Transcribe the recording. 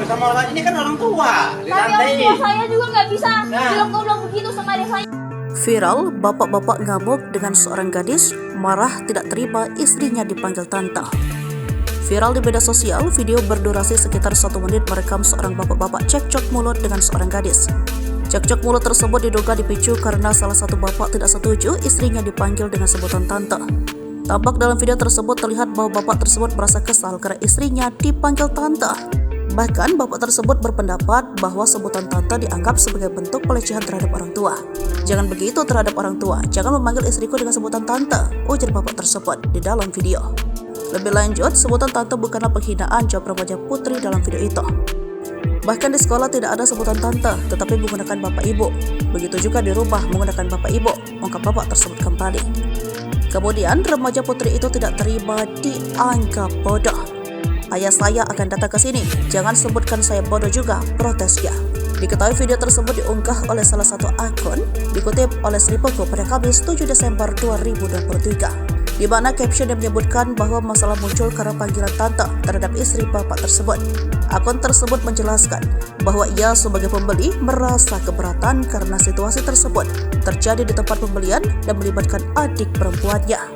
sama orang ini kan orang tua. Tapi orang tua saya juga nggak bisa bilang begitu sama adik saya. Viral, bapak-bapak ngamuk dengan seorang gadis marah tidak terima istrinya dipanggil tante. Viral di media sosial, video berdurasi sekitar 1 menit merekam seorang bapak-bapak cekcok mulut dengan seorang gadis. Cekcok mulut tersebut diduga dipicu karena salah satu bapak tidak setuju istrinya dipanggil dengan sebutan tante. Tampak dalam video tersebut terlihat bahwa bapak tersebut merasa kesal karena istrinya dipanggil tante. Bahkan bapak tersebut berpendapat bahwa sebutan tante dianggap sebagai bentuk pelecehan terhadap orang tua. Jangan begitu terhadap orang tua, jangan memanggil istriku dengan sebutan tante, ujar bapak tersebut di dalam video. Lebih lanjut, sebutan tante bukanlah penghinaan, jawab remaja putri dalam video itu. Bahkan di sekolah tidak ada sebutan tante, tetapi menggunakan bapak ibu. Begitu juga di rumah menggunakan bapak ibu, ungkap bapak tersebut kembali. Kemudian remaja putri itu tidak terima dianggap bodoh. Ayah saya akan datang ke sini, jangan sebutkan saya bodoh juga, protesnya. Diketahui video tersebut diunggah oleh salah satu akun, dikutip oleh Sri Pugu pada Kamis 7 Desember 2023. Di mana caption yang menyebutkan bahwa masalah muncul karena panggilan tante terhadap istri bapak tersebut. Akun tersebut menjelaskan bahwa ia sebagai pembeli merasa keberatan karena situasi tersebut terjadi di tempat pembelian dan melibatkan adik perempuannya.